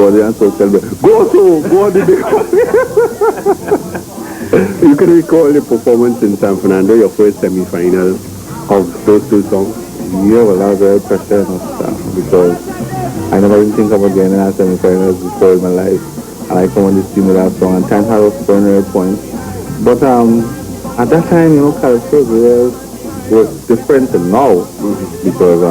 go there and so tell me, go on the day. You can recall your performance in San Fernando, your first semi-final of those two songs? Yeah, well, I was very pressure and stuff because I never even think about getting in semi-finals before in my life. And I come on this team with that song and times I was scoring red points. But at that time, Calypso was different than now because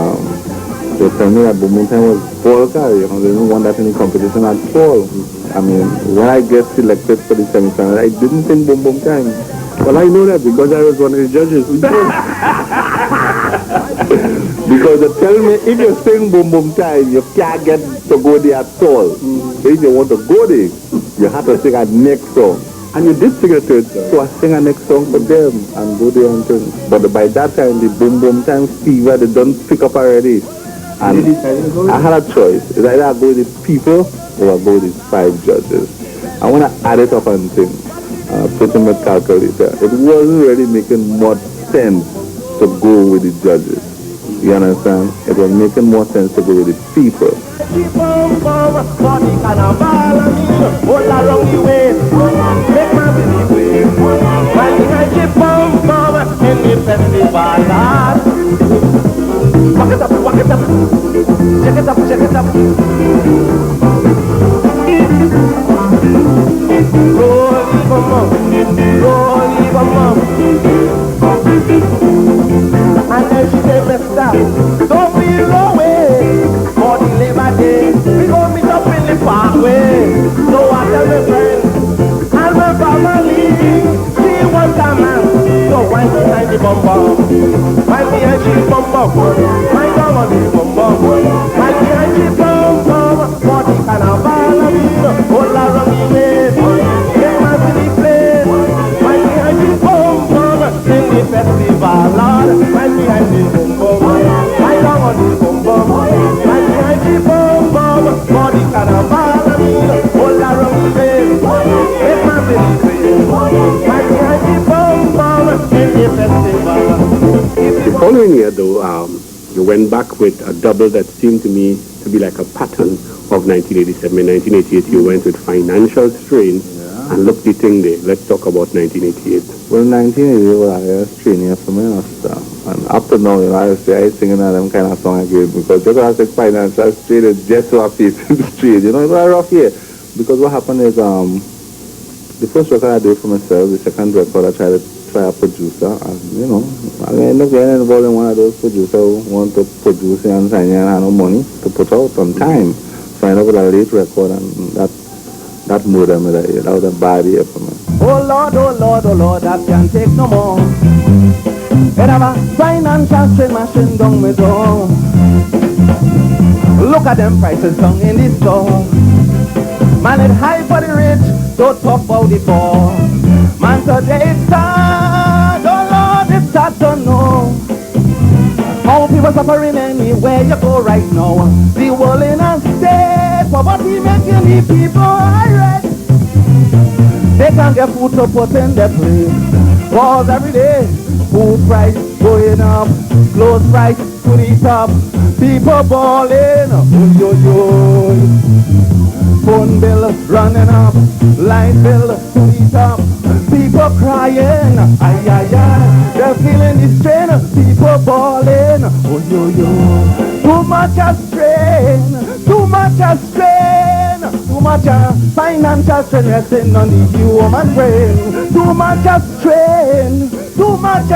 they told me that Boom Boom Time was Volca, they didn't want that in the competition at all. I mean, when I get selected for the semi-final, I didn't sing Boom Boom Time. Well, I know that because I was one of the judges. Because they tell me if you sing Boom Boom Time, you can't get to go there at all. So if you want to go there, you have to sing a next song. And you did sing a third song. So I sing a next song for them and go there and sing. But by that time, the Boom Boom Time fever, they don't pick up already. And I had a choice. It's either I go with the people or I go with the 5 judges. I want to add it up and sing. Put in my calculator. It wasn't really making much sense to go with the judges. You understand? It was making more sense to go with the people. Walk it up, check it up. Roll even mom. And then she said, stop, don't be away for the Labor Day. We gon' meet up in the parkway. So I tell my friends and my family, she wants a man. So why behind the bum bum? Why behind the bum bum? Why down on the bum bum? Why behind the bum bum? For the carnival of it, all around the way. Get my city place. Why behind the bum bum? Sing the festival, Lord. Why behind the bum bum? Why down on the bum bum? Why behind the bum bum? For the carnival of it, all around the way. Get my city place. Why behind the bum bum? Sing the festival. The following year, though, you went back with a double that seemed to me to be like a pattern of 1987. In 1988, you went with Financial Strain, and look the thing there. Let's talk about 1988. Well, 1988 was a strain here for me and stuff. And up to now, I singing them kind of song again because just as the Financial Strain is just so happy in the street. It was a rough year. Because what happened is, the first record I did for myself, the second record I tried to try a producer, and I ended up getting involved in one of those producers who want to produce and sign and have no money to put out on time. So I ended up with a late record, and that murdered me that year. That was a bad year for me. Oh Lord, that can't take no more. It have a financial strain machine down me door. Look at them prices down in the store. Man, it high for the rich, don't talk about the poor. Man, today it's sad, oh Lord, it's sad to know how people suffering anywhere you go right now. The world in a state, poverty making the people irate. They can't get food to put in their plate. Cause every day, food price going up, clothes price to the top. People balling, yo. Phone bill running up, light bill to the top. People crying, ay. They're feeling the strain. People bawling, yo. Too much a strain, too much financial strain resting on the human brain. Too much a strain, too much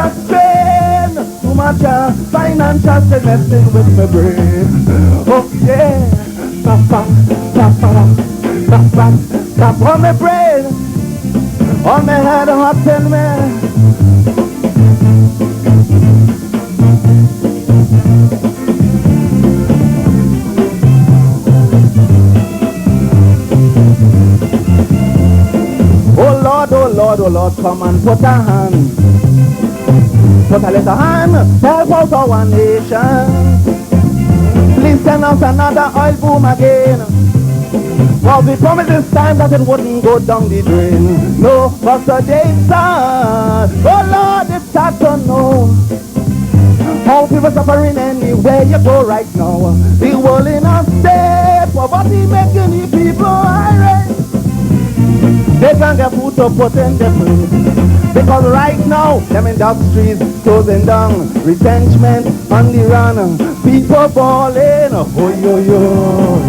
financial strain resting with my brain. Oh yeah. Tap on my brain, on my head, hot and man. Oh Lord, come and put a hand, put a little hand, help out our nation. Please send us another oil boom again. Well, we promised this time that it wouldn't go down the drain. No, but today's sad. Oh Lord, it's sad to know How people suffering anywhere you go right now. The world in a state, poverty making the people irate. They can't get food to put in their plate. Because right now, them industries closing down, retrenchment on the run, people falling, oh yo yo.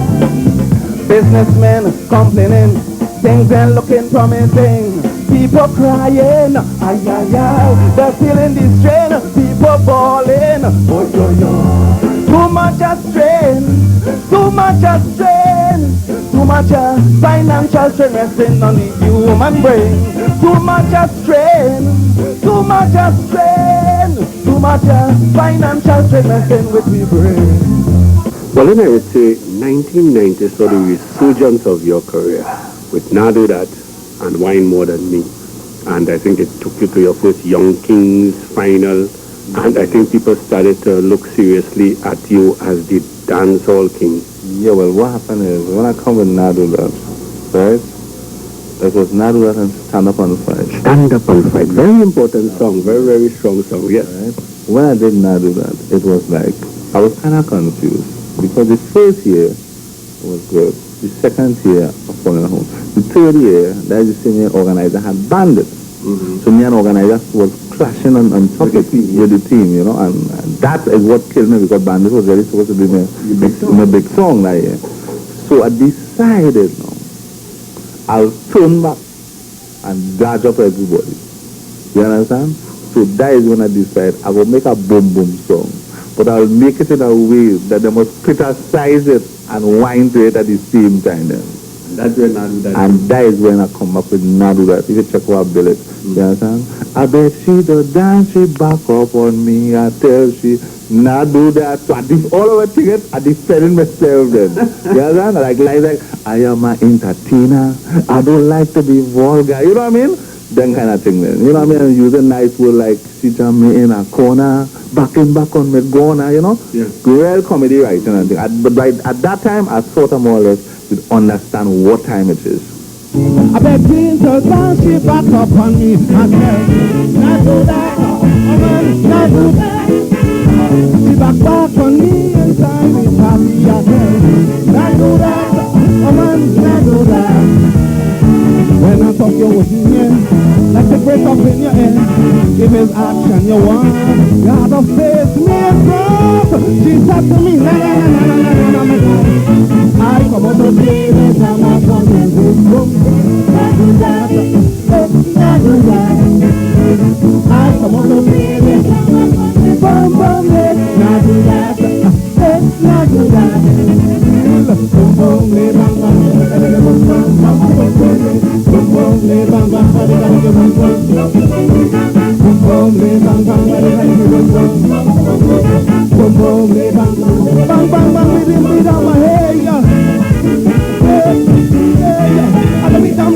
Businessmen complaining, things ain't looking promising. People crying, ay ay ay, they're feeling the strain. People falling, oh yo yo. Too much a strain, too much a strain, too much a financial strain resting on the human brain. Too much a strain, too much a strain, too much a financial strain resting with the brain. Well, then I would say 1990 saw the resurgence of your career with Now Do That and Wine More Than Me. And I think it took you to your first Young Kings final. And I think people started to look seriously at you as the dancehall king. Yeah, well, what happened is, when I come with Now Do That, right? It was Now Do That and Stand Up and Fight. Stand Up and Fight. Very important song. Very, very strong song. Yes. Right? When I did Now Do That, it was like, I was kind of confused. Because the first year was good. The second year, I was falling home. The third year, that is the same year organizer had banned it. So me and organizer was clashing on top of with the team, you know, and that is what killed me, because Bandit was really supposed to be my big song that year. So I decided, no, I'll turn back and dodge up everybody. You understand? So that is when I decided I will make a boom boom song, but I'll make it in a way that they must criticize it and whine to it at the same time. Then. That's when Now Do That. And that is when I come up with Now Do That. If you check our billet, you understand? I bet she the dance, she back up on me. I tell she, Now Do That. So all of it, I defending myself then. You understand? Like, I am an entertainer. I don't like to be vulgar. You know what I mean? Then kind of thing then. You know what I mean? Use a nice word like, she jam me in a corner, back on me gonna, you know? Yeah. Real comedy writing and thing. But at that time, I thought more or less would understand what time it is. I bet Queen to dance, she back up on me. I tell Now Do That, oh man, Now Do That. She back on me inside me happy. I tell Now Do That, oh man, Now Do That. When I talk your with me, like the break up in your head. If it's action you want, you have to face me and drop. She said to me, na na na na na na na na. I come out to play the time I come and do boom. Now do that, now do that. I come out to play the boom boom. Now do that, now do that. Boom boom, bang bang, boom boom, boom boom, bang bang, boom boom, bang bang, boom boom, bang bang, bang bang, with him down my head, yeah. Every time.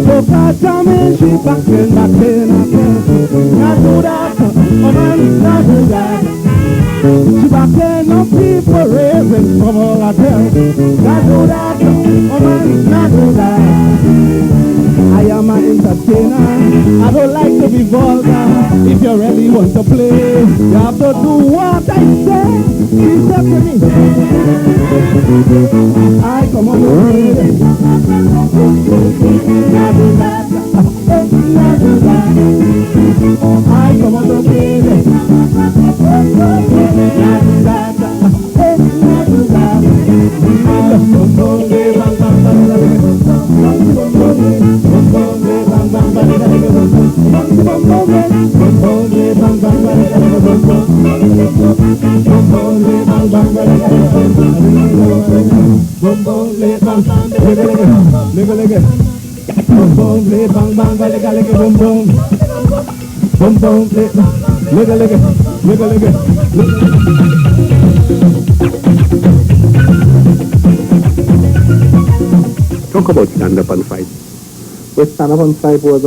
Soca Star, she back in, Now Do That, oh man, Now Do That. She back in, no people raising trouble, I tell. Now Do That, oh man, Now Do That. I am an entertainer, I don't like to be vulgar. If you really want to play, you have to do what I say. She said to me, I come on the way. Now Do That, now Do That. I come on the way. Now Do That, now Do That. Talk about Stand Up and Fight. But Stand Up and Fight was,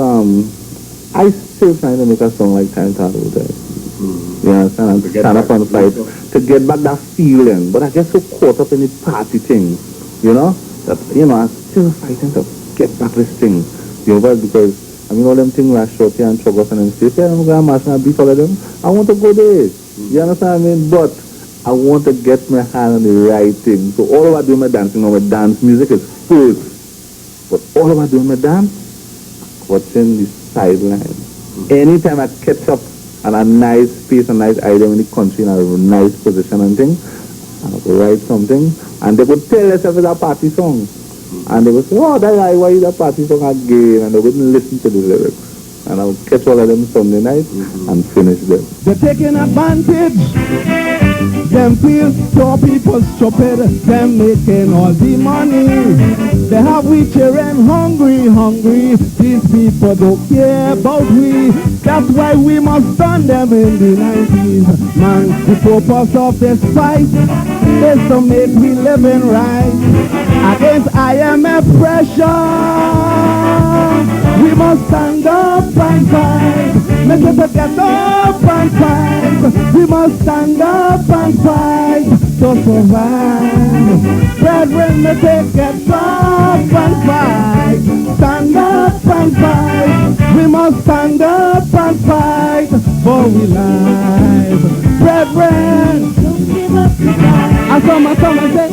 I still trying to make a song like Time to Hold It. You understand? Stand Up and Fight to get back that feeling. But I get so caught up in the party thing, you know, that, you know, I'm still fighting to get back this thing. You know, because, I mean, all them things like Shorty and Chogos and them stuff, yeah, I'm going to mash and beat all of them. I want to go there. You understand what I mean? But I want to get my hand on the right thing. So all about doing my dancing, my dance music is first. But all about doing my dance, watching the sideline. Anytime I catch up on a nice space, a nice item in the country, in a nice position and thing, and I could write something, and they would tell us if it's a party song. And they would say, oh, that guy, why is that party song again? And they wouldn't listen to the lyrics. And I would catch all of them Sunday night and finish them. They're taking advantage. Them feel poor people stupid. Them making all the money. They have we children hungry. These people don't care about we. That's why we must turn them in the 90s. Man, the purpose of this fight is to make we living right. Against IMF pressure, we must stand up and fight. Make it get up and fight. We must stand up and fight to survive. Brethren, make it get up and fight. Stand up and fight. We must stand up and fight for we life. Brethren, and some say,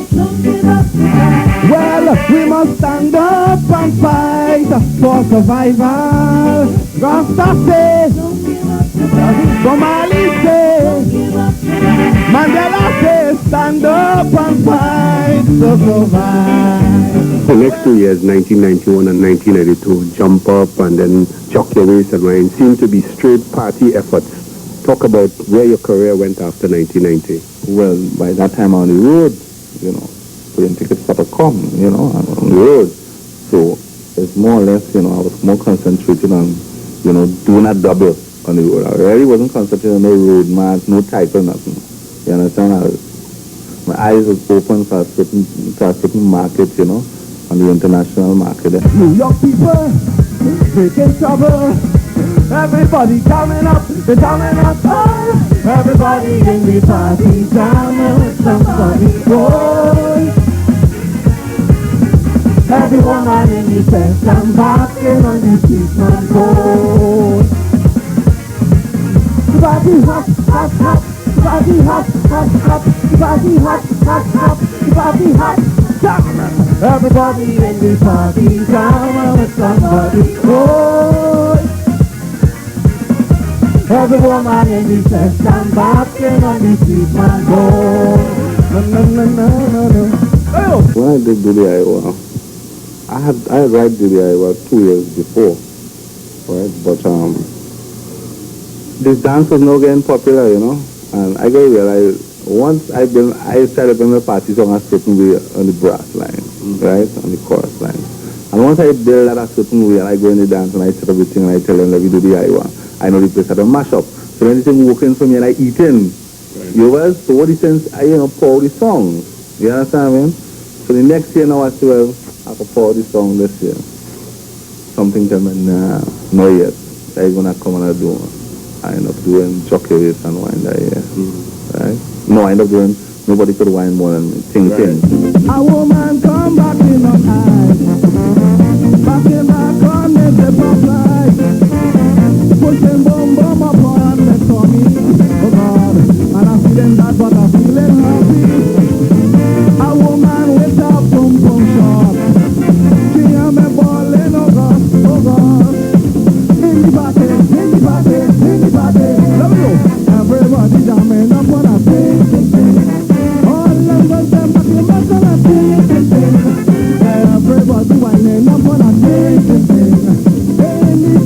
well, we must stand up and fight for survival. Rasta say, Somali say, Mandela say, stand up and fight to survive. The next 2 years, 1991 and 1992, Jump Up and then Jock Your Waist and Wine, seem to be straight party efforts. Talk about where your career went after 1990. Well, by that time on the road, you know, putting tickets for to come, you know, and on the road. So it's more or less, you know, I was more concentrated on, you know, doing a double on the road. I really wasn't concentrated on no road, man, no type or nothing. You understand? My eyes was open for a certain market, you know, on the international market. New York people, making trouble. Everybody coming up, they're coming up. Oh, everybody in the party, jamming with somebody. Boy, every woman in the section, basking on the street, man, boy. The party hot, hot, hot. The party hot, hot, hot. The party hot, hot, hot. The party hot. Everybody in the party, jamming with somebody. Boy, every woman in the section, basking on the street, man, boy. No. When I did Billy Iwer, I had write Billy Iwer 2 years before, right? But this dance was now getting popular, you know, and I got to realize once I started playing the party song a certain way on the brass line, right, on the chorus line, and once I build that a certain way and I go in the dance and I set everything and I tell them, let me do the Iwer, I know the place I don't mash up. So when anything working for me and I eat in, you know, so what the sense I, you know, pour the song. You understand me? So the next year now I say, well, I can pour the song this year. Something tell me, nah, not yet. I'm gonna come and I do. I end up doing Jock Your Waist and Wine that year. Right? No, I end up doing nobody could wine more than me. Ting. A woman come back in the night, back in back on the pop light. Pushing bomb up on the tummy, oh God, and I'm feeling bad but I'm feeling happy. A woman with a pum shot, she am a ball in oh God, in the party, let me go. Everybody jamming up on a thing, all of them back in back on a thing, everybody whining up on a thing, in the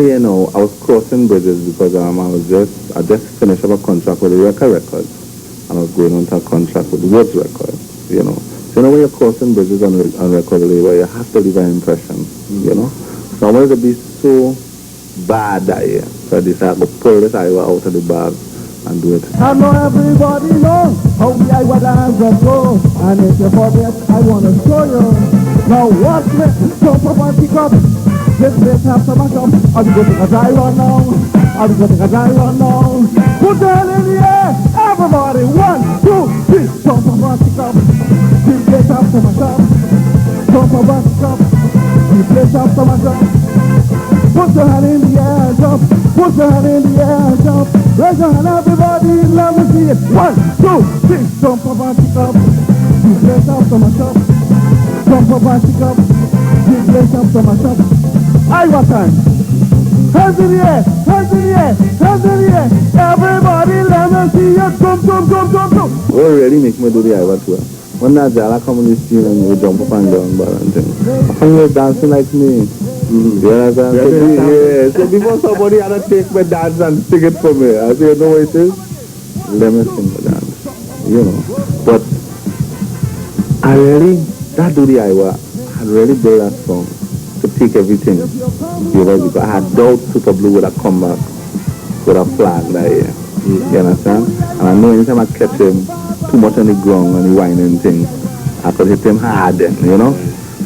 you know, I was crossing bridges because I just finished up a contract with the Records, and I was going on to a contract with Woods Records, you know. So, when you're crossing bridges on record label, you have to leave an impression, you know. So I wanted to be so bad that year. So I decided to pull this Iwer out of the bag and do it. I know everybody knows how the Iwer dance will go. And if you forget, I want to show you. Now watch me, jump up and pick up. This place have to mash up. I'll be going to I run now. I'll be going to I run now. Put your hand in the air, everybody. 1, 2, 3. Jump up and pick up. This place have to mash up. Jump up and pick up. This place have to mash up. Put your hand in the air, jump. Put your hand in the air, jump. Raise your hand, everybody. Let me see it. 1, 2, 3. Jump up and pick up. This place have to mash up. Jump up and pick up. This place have to mash up. Iwer time. Hands in the air, hands in the air, hands in the air. Everybody let me see you. Jump. What really make me do the Iwer tour? When that Jala come on the scene and you jump up and down bar and things. I find you dancing like me. You understand? Yeah. So before somebody had to take my dance and sing it for me, I say, you know what it is? Let me sing the dance. You know. But I really, that do the Iwer, I really built that song to take everything. You know, because I had doubt Super Blue would have come back with a flag that year. You understand? And I know anytime I catch him too much on the ground and the whining thing, I could hit him hard then, you know?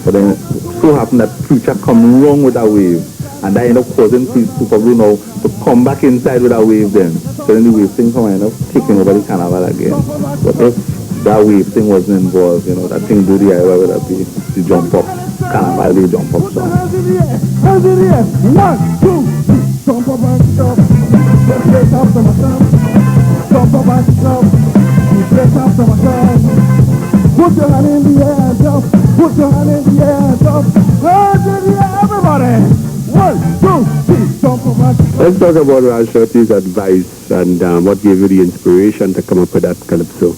But then so happened that preacher come wrong with a wave, and that ended up causing Super Blue now to come back inside with a wave then. So then the wave thing come end up taking over the carnival again. But if that wave thing wasn't involved, you know, that thing do the Iwer would have been the jump up, carnival, the jump up song. Hands in the air, hands in the air. 1, 2, 3. Jump up and pick up. This place have to mash up. Jump up and pick up. This place have to mash up. Put your hand in the air, jump. Put your hand in the air, jump. Hands in the air, everybody. 1, 2, 3. Jump up and pick up. Let's talk about Rashotti's advice and what gave you the inspiration to come up with that Calypso.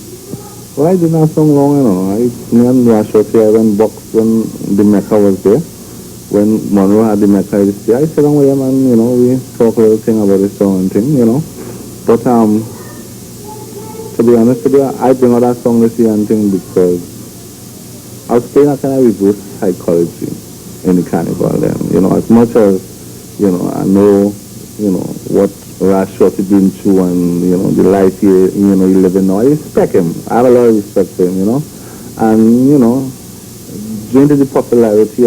Well, I did not song long, you know. Me and Rashotti, I went box when the Mecca was there. When Monroe had the Mecca, I sat down with him and, you know, we talk a little thing about the song and thing, you know. But, to be honest with you, I bring out that song this year and thing because I was playing a kind of reverse psychology in the carnival then. You know, as much as, you know, I know, you know, what Rashotti's been through and, you know, the life he living now. I respect him. I have a lot of respect for him, you know. And, you know, due to the popularity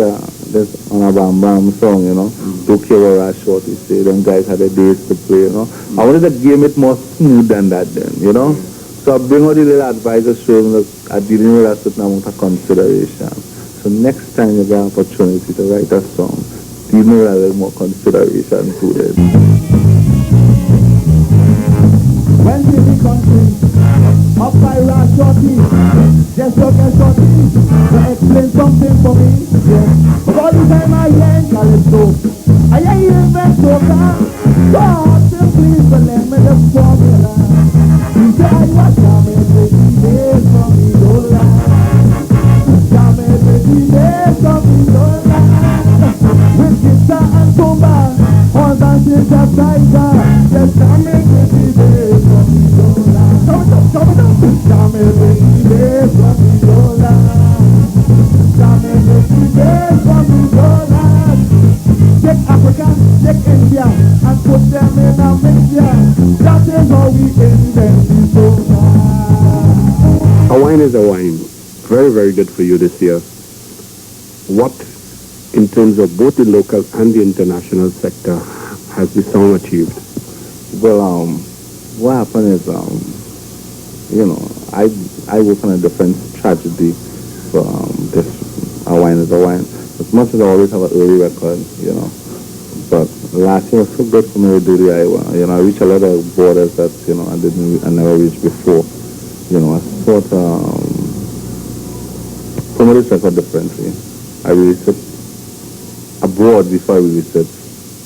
there's on a Bam Bam song, you know, don't care what Rashottis say, them guys had their days to play, you know. I wanted to game it more smooth than that then, you know. So I bring out the little advice to show them that I didn't with a certain amount of consideration. So next time you get an opportunity to write a song, you know a little more consideration to it. When we the country, up by Rashotti, just look at Shorty, to explain something for me, yes. But all the time I hear Calypso, I hear you invent Soca, God, please, but let me the formula. You say I was jamming with the days from the Lola, jamming with the days from the Lola, with guitar and tuba, all that is a tiger, just jamming with the days from the Lola. Jamming with the days from the Lola, jamming with the days from the Lola. Take Africa, take India, and put them in a mixture. That is how we invent the soca. A wine is a wine. Very, very good for you this year. What, in terms of both the local and the international sector, has the song achieved? Well, what happened is, you know, I work on a defense tragedy for this A Wine is a Wine. As much as I always have an early record, you know. But last year was so good for me to do the Iwer. You know, I reached a lot of borders that, you know, I never reached before. You know, I thought some of this record differently. I released it abroad before I released it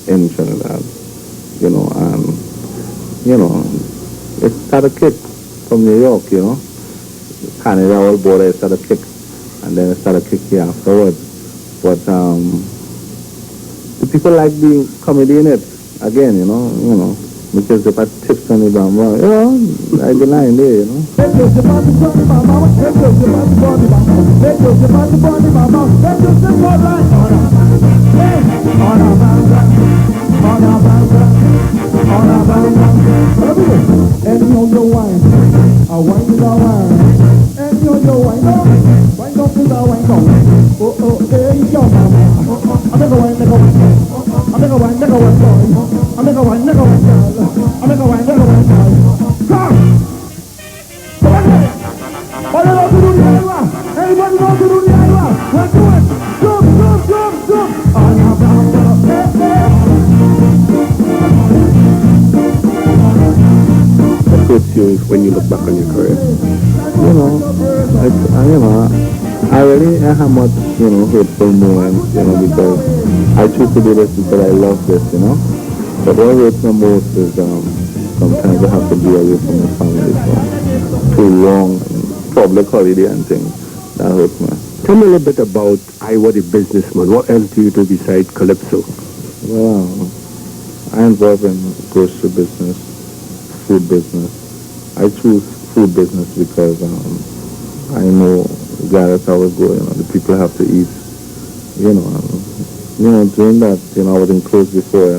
in Trinidad. You know, and, you know, it started a kick from New York, you know. Canada, all border, it started a kick. And then it started kicking afterwards. But the people like the comedy in it. Again, you know, because they put tips on the bamboo, I the line there, Hurts you when you look back on your career? I really have much, hurtful moments, because I choose to do this because I love this, But what hurts me most is sometimes I have to be away from my family for too long, public holiday and things. That hurts me. Tell me a little bit about Iwer the businessman. What else do you do besides Calypso? Well, I'm involved in grocery business, food business. I choose food business because I know regardless how it goes, the people have to eat. Doing that, I was in clothes before,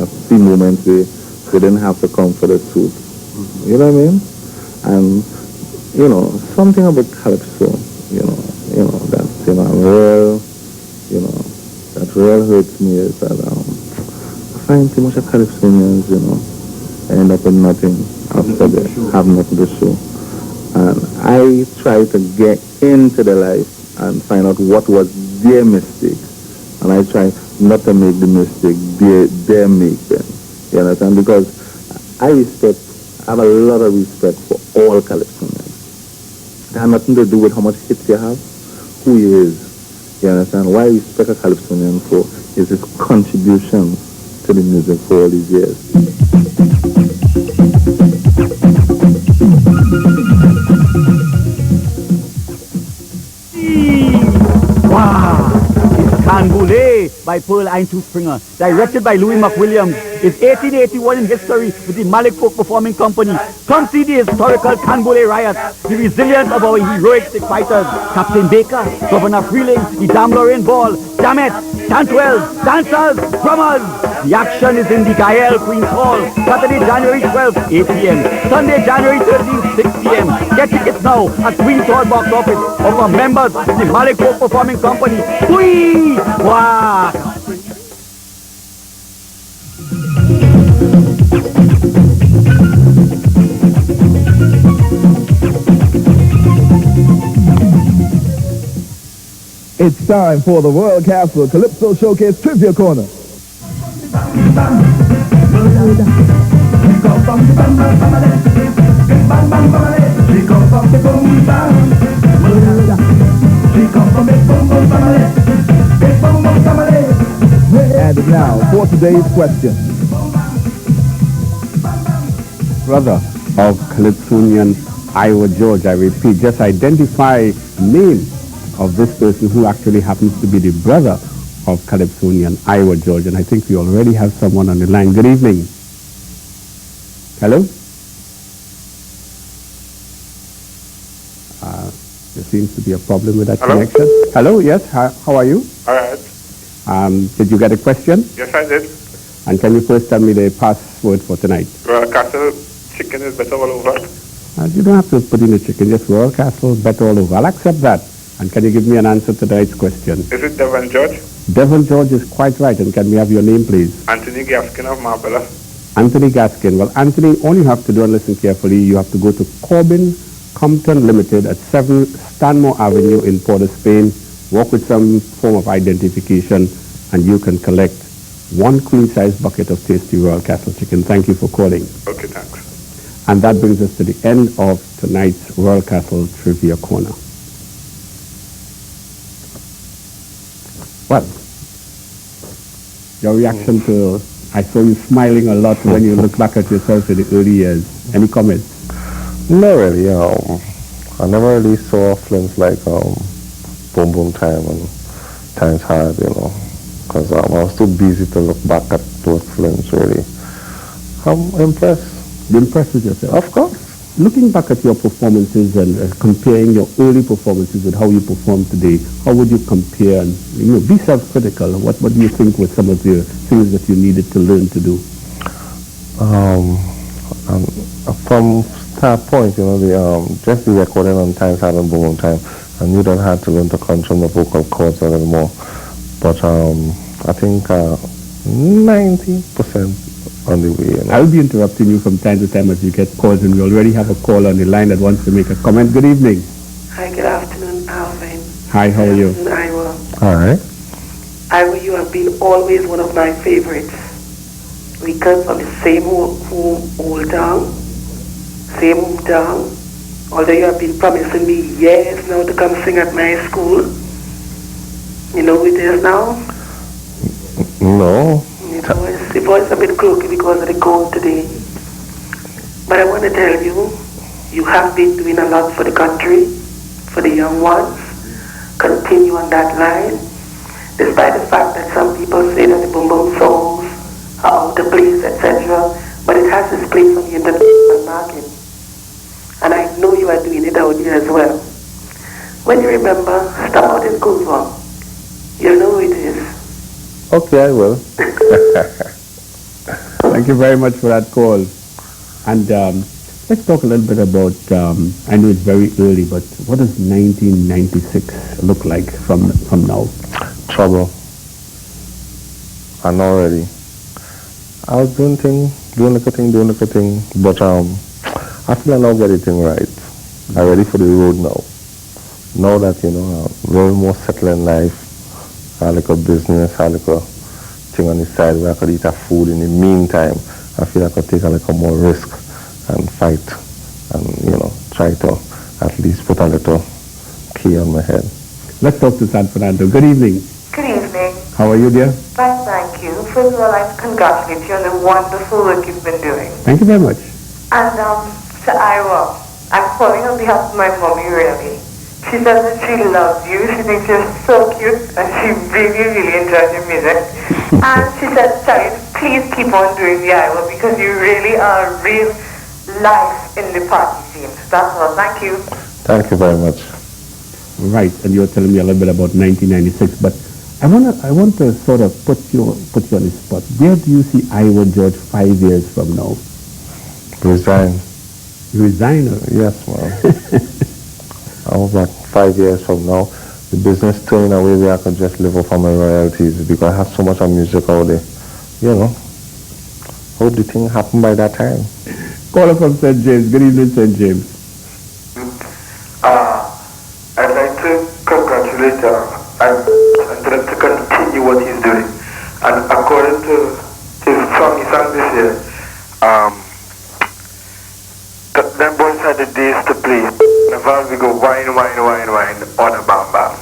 I've seen moments where they didn't have to come for the soup. Mm-hmm. You know what I mean? And, something about Calypso, that, real, that real hurts me is that I find too much of Calypsonians, end up with nothing after they have nothing to show. And I try to get into their life and find out what was their mistake. And I try not to make the mistake they make them. You understand? Because I have a lot of respect for all Calypsonians. It has nothing to do with how much hits you have, who he is. You understand? Why I respect a Calypsonian for is his contribution to the music for all these years. Wow! It's Canboulay by Pearl Eintu Springer, directed by Louis McWilliams. It's 1881 in history with the Malik Folk Performing Company. Come see the historical Canboulay riots, the resilience of our heroic sick fighters, Captain Baker, Governor Freeling, the Dame Lorraine Ball, Jamet, Cantwells, dancers, drummers. The action is in the Gael Queen's Hall, Saturday, January 12th, 8 p.m. Sunday, January 13th, 6 p.m. Get tickets now at Queen's Hall box office or from members of the Malik Folk Performing Company. Whee! Wow! It's time for the Royal Castle Calypso Showcase Trivia Corner. And now for today's question. Brother of Calypsonian Iwer George, I repeat, just identify name of this person who actually happens to be the brother of Calypsonian Iwer George, and I think we already have someone on the line. Good evening. Hello? There seems to be a problem with that connection. Hello, yes, how are you? All right. Did you get a question? Yes, I did. And can you first tell me the password for tonight? Royal Castle chicken is better all over. You don't have to put in a chicken, just Royal Castle, better all over. I'll accept that. And can you give me an answer to tonight's question? Is it Devon George? Devon George is quite right. And can we have your name, please? Anthony Gaskin of Marbella. Anthony Gaskin. Well, Anthony, all you have to do, and listen carefully, you have to go to Corbin Compton Limited at 7 Stanmore Avenue in Port of Spain. Walk with some form of identification, and you can collect 1 queen-size bucket of tasty Royal Castle chicken. Thank you for calling. Okay, thanks. And that brings us to the end of tonight's Royal Castle Trivia Corner. Well, your reaction to, I saw you smiling a lot when you look back at yourself in the early years. Any comments? Not really. I never really saw films like Boom Boom Time and Times Hard, because I was too busy to look back at those films, really. I'm impressed. You're impressed with yourself? Of course. Looking back at your performances and comparing your early performances with how you perform today, how would you compare and be self-critical? What do you think were some of the things that you needed to learn to do? From start point, just the recording on time, silent boom on time, and you don't have to learn to control the vocal cords a little more. But I think 90% on the way. I'll be interrupting you from time to time as you get calls, and we already have a call on the line that wants to make a comment. Good evening. Hi, good afternoon, Alvin. Hi, how are you? Good afternoon, Iwer. Hi. Iwer, you have been always one of my favorites. We come from the same old town, same hometown. Although you have been promising me years now to come sing at my school. You know who it is now? No. The voice a bit croaky because of the cold today. But I want to tell you, you have been doing a lot for the country, for the young ones. Continue on that line. Despite the fact that some people say that the boom boom songs are out of place, etc. But it has its place on the international market. And I know you are doing it out here as well. When you remember, stop out in Cuba. You know who it is. Okay, I will. Thank you very much for that call. And let's talk a little bit about, I know it's very early, but what does 1996 look like from now? Trouble. I know already. I was doing the thing, but I feel I now get it right. I'm ready for the road now. Now that, I'm a little more settled in life, I like a business, I like a thing on the side where I could eat a food. In the meantime, I feel I could take a little more risk and fight and, try to at least put a little key on my head. Let's talk to San Fernando. Good evening. Good evening. How are you, dear? Fine, thank you. First of all, I'd like to congratulate you on the wonderful work you've been doing. Thank you very much. And to Iwer, I'm calling on behalf of my mommy, really. She says that she loves you, she thinks you're so cute, and she really, really enjoys your music. And she said, sorry, please keep on doing the Iwer because you really are real life in the party scene. That's all. Thank you. Thank you very much. Right, and you're telling me a little bit about 1996, but I want to sort of put you on the spot. Where do you see Iwer George 5 years from now? Resign. Resign? Yes, ma'am. I was like 5 years from now, the business turning away where I could just live off of my royalties because I have so much of music out there. Hope the thing happen by that time. Caller from St. James. Good evening, St. James. I'd like to congratulate him and tell him to continue what he's doing. And according to his song he sang this year, them boys had the days to play. The vibes we go wine, on a bam bam.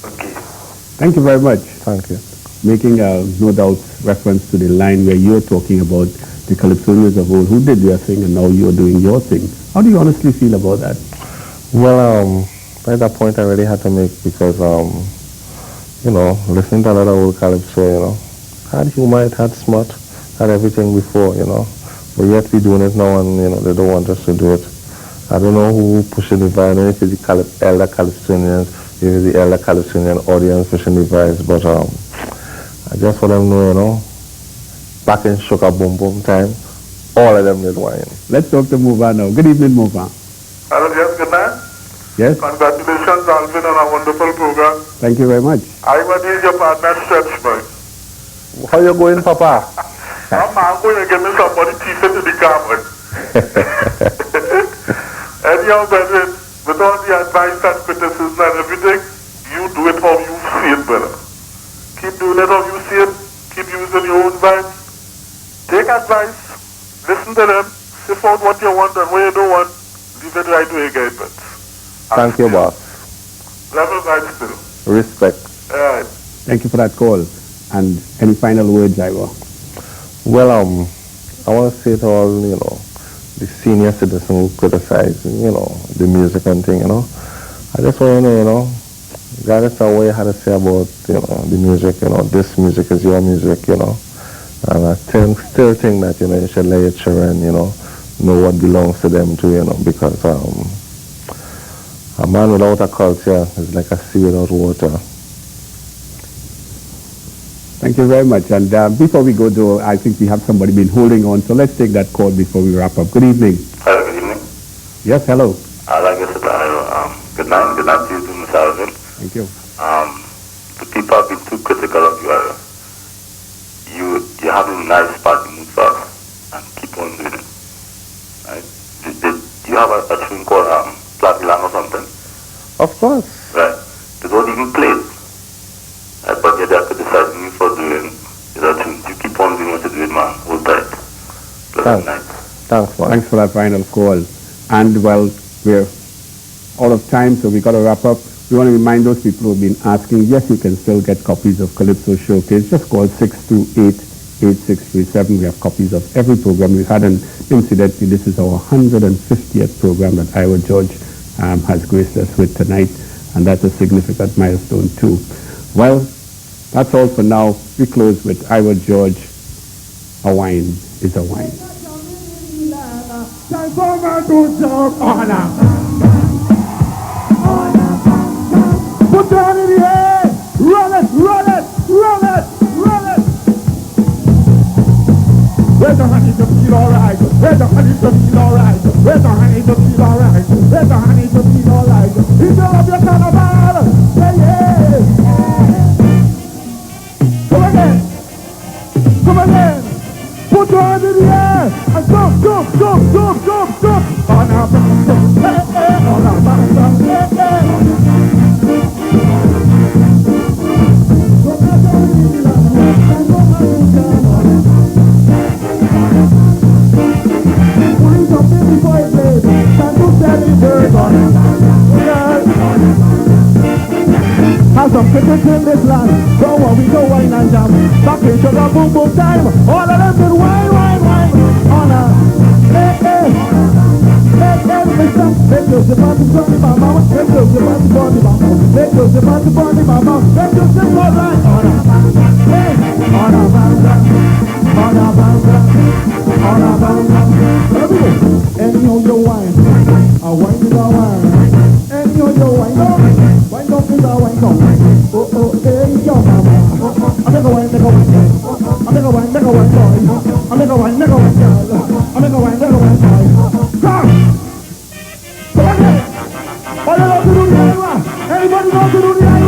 Okay. Thank you very much. Thank you. Making no doubt reference to the line where you're talking about the Calypsonians of old who did their thing and now you're doing your thing. How do you honestly feel about that? Well, by that point I really had to make because, listening to a lot of old Calypso, had humor, it had smart, had everything before, But yet we're doing it now and, they don't want us to do it. I don't know who pushing the vibe. I don't know if it's the elder Calypsonians, if it's the elder Calypsonian audience pushing the vibes, but I just want them to know, back in Soca Boom Boom time, all of them did wine. Let's talk to Mova now. Good evening, Mova. Hello, yes, good night. Yes? Congratulations, Alvin, on a wonderful program. Thank you very much. Iwer is your partner, Stretch Boy. How you going, Papa? I'm going to give me somebody teeth into the carbon. Anyhow, brethren, with all the advice and criticism and everything, you do it how you see it, brother. Keep doing it how you see it. Keep using your own vibes. Take advice. Listen to them. Sift out what you want and what you don't want. Leave it right where you get it. Thank you, boss. Level vibes still. Respect. All right. Thank you for that call. And any final words, Iwer? Well, I want to say to all, the senior citizens who criticize, the music and thing, I just want to know, regardless of what you had to say about, the music, this music is your music, and I still think that, you should let your children, know what belongs to them too, because a man without a culture is like a sea without water. Thank you very much. And before we go, though, I think we have somebody been holding on, so let's take that call before we wrap up. Good evening. Hello, good evening. Yes, hello. Like I said, good night to you too, Mr. Alvin. Thank you. The people have been too critical of you. You're having a nice party mood for us, and keep on doing it. Right? Do you have a tune called Platinum or something? Of course. Right. They don't even play it. Right? But you're there criticizing me for doing the tunes. You keep on doing what you're doing, man. Hold tight. Pleasant night. Thanks, man. Thanks for that final call. And, well, we're out of time, so we got to wrap up. We want to remind those people who have been asking, yes, you can still get copies of Calypso Showcase. Just call 628-8637. We have copies of every program. We've had incidentally, this is our 150th program that Iwer George has graced us with tonight, and that's a significant milestone too. Well, that's all for now. We close with Iwer George, A Wine is a Wine. Put your hand in the air! Run it, run it, run it, run it! Where's the honey to feel alright? Where's the honey to feel alright? Where's the honey to feel alright? Where's the honey to feel alright? If you love your carnival, say yes! Come again! Come again! Put your hand in the air! And jump, jump, jump, jump, jump, jump! On our back, hey, hey, on our back, hey, hey! Have some crickets in this land. Don't worry, go wine and jam. Back in sugar boom boom time. All of them did wine, wine, wine. On a hey, hey. Hey, hey, mister. Make those the party bunny mama. Make those the party bunny mama. Make those the party bunny mama. Make those the all right. On a hey. On a banga. On a banga. On a banga. Any of your wine. A wine is a wine. Any of your wine. Wine up is a wine up. Oh, oh, hey, your mama. I make a wine, make a wine. I make a wine, make a wine boy. I make a wine, make a wine girl. I make a wine, make a wine boy. Come! Come on, all you know to do the Iwer. Everybody know to do the Iwer.